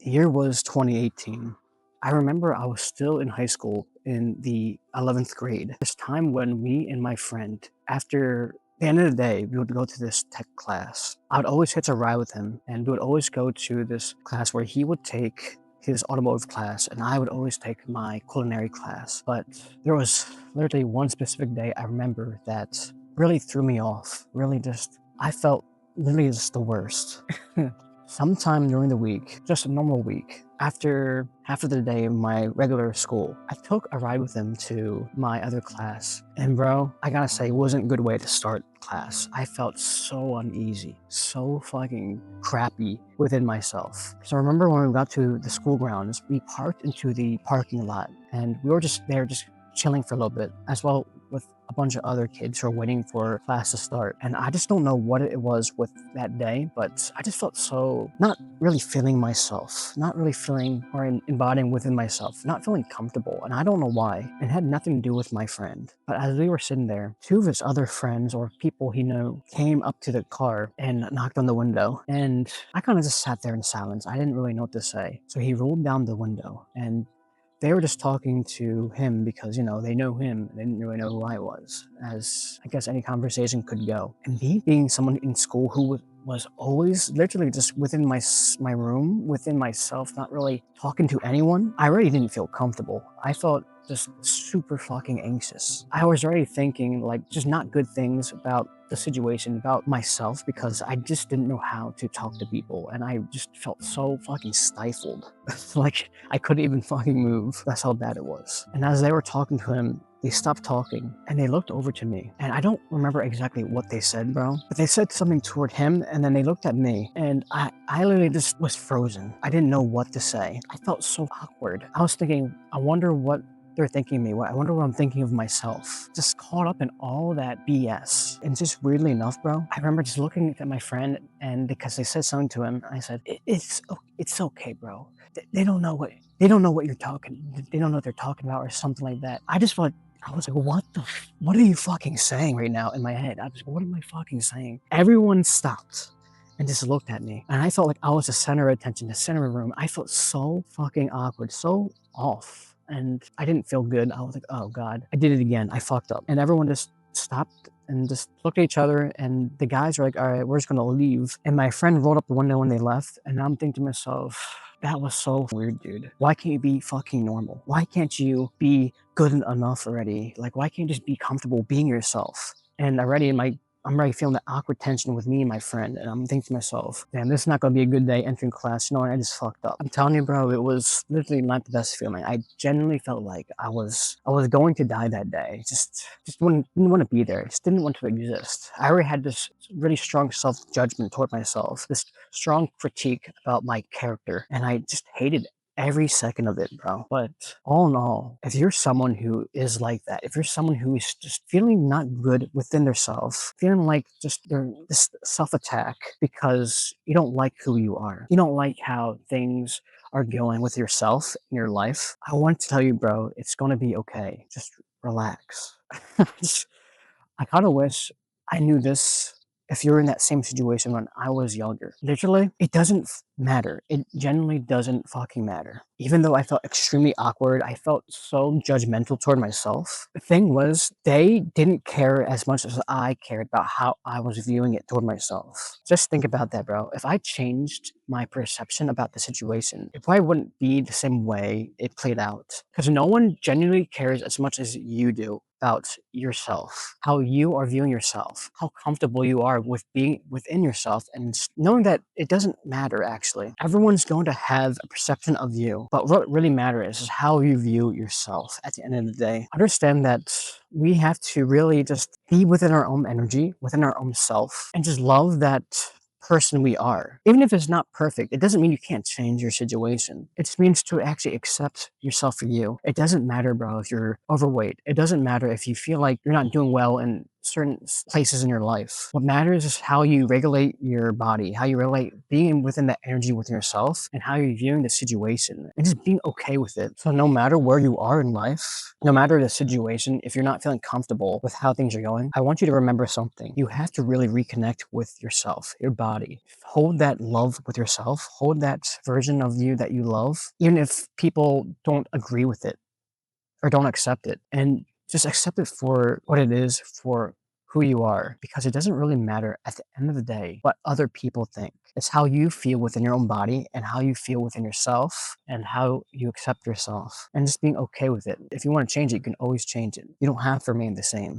The year was 2018. I remember I was still in high school in the 11th grade. This time when me and my friend, after the end of the day, we would go to this tech class. I would always hitch a ride with him, and we would always go to this class where he would take his automotive class and I would always take my culinary class. But there was literally one specific day I remember that really threw me off. I felt literally just the worst. Sometime during the week, just a normal week, after half of the day of my regular school, I took a ride with him to my other class. And bro, I gotta say, it wasn't a good way to start class. I felt so uneasy, so fucking crappy within myself. So I remember when we got to the school grounds, we parked into the parking lot and we were just there, just chilling for a little bit, as well with a bunch of other kids who are waiting for class to start. And I just don't know what it was with that day, but I just felt so not really feeling myself, not really feeling or embodying within myself, not feeling comfortable. And I don't know why. It had nothing to do with my friend. But as we were sitting there, two of his other friends or people he knew came up to the car and knocked on the window. And I kind of just sat there in silence. I didn't really know what to say. So he rolled down the window and they were just talking to him because, they know him. They didn't really know who I was, as I guess any conversation could go. And me being someone in school who was always literally just within my room, within myself, not really talking to anyone, I really didn't feel comfortable. I felt just super fucking anxious. I was already thinking just not good things about the situation, about myself, because I just didn't know how to talk to people and I just felt so fucking stifled. Like I couldn't even fucking move. That's how bad it was. And as they were talking to him, they stopped talking and they looked over to me. And I don't remember exactly what they said, bro, but they said something toward him and then they looked at me and I literally just was frozen. I didn't know what to say. I felt so awkward. I was thinking, I wonder what they're thinking of me. I wonder what I'm thinking of myself. Just caught up in all that BS. And just weirdly enough, bro, I remember just looking at my friend and because they said something to him, I said, it's okay, bro. They don't know what they don't know what you're talking. They don't know what they're talking about or something like that. I was like, what are you fucking saying right now in my head? I was like, what am I fucking saying? Everyone stopped and just looked at me. And I felt like I was the center of attention, the center of the room. I felt so fucking awkward, so off. And I didn't feel good. I was like, oh God, I did it again. I fucked up. And everyone just stopped and just looked at each other. And the guys were like, all right, we're just gonna leave. And my friend rolled up the window when they left. And I'm thinking to myself, that was so weird, dude. Why can't you be fucking normal? Why can't you be good enough already? Like, why can't you just be comfortable being yourself? And I'm already feeling the awkward tension with me and my friend, and I'm thinking to myself, damn, this is not gonna be a good day entering class. I just fucked up. I'm telling you, bro, it was literally not the best feeling. I genuinely felt like I was going to die that day. Just didn't want to be there. Just didn't want to exist. I already had this really strong self-judgment toward myself, this strong critique about my character, and I just hated every second of it, bro. But all in all, if you're someone who is like that, if you're someone who is just feeling not good within themselves, feeling like just they're this self-attack because you don't like who you are, you don't like how things are going with yourself in your life, I want to tell you, bro, it's going to be okay. Just relax. I kind of wish I knew this if you're in that same situation when I was younger. Literally, it doesn't matter. It genuinely doesn't fucking matter. Even though I felt extremely awkward, I felt so judgmental toward myself. The thing was, they didn't care as much as I cared about how I was viewing it toward myself. Just think about that, bro. If I changed my perception about the situation, it probably wouldn't be the same way it played out. Because no one genuinely cares as much as you do about yourself, how you are viewing yourself, how comfortable you are with being within yourself, and knowing that it doesn't matter actually. Everyone's going to have a perception of you, but what really matters is how you view yourself at the end of the day. Understand that we have to really just be within our own energy, within our own self, and just love that person we are. Even if it's not perfect, it doesn't mean you can't change your situation. It just means to actually accept yourself for you. It doesn't matter, bro, if you're overweight. It doesn't matter if you feel like you're not doing well in certain places in your life. What matters is how you regulate your body, how you regulate being within that energy within yourself, and how you're viewing the situation and just being okay with it. So no matter where you are in life, no matter the situation, if you're not feeling comfortable with how things are going, I want you to remember something. You have to really reconnect with yourself, your body. Hold that love with yourself. Hold that version of you that you love, even if people don't agree with it or don't accept it. And just accept it for what it is, for who you are, because it doesn't really matter at the end of the day what other people think. It's how you feel within your own body and how you feel within yourself and how you accept yourself and just being okay with it. If you want to change it, you can always change it. You don't have to remain the same.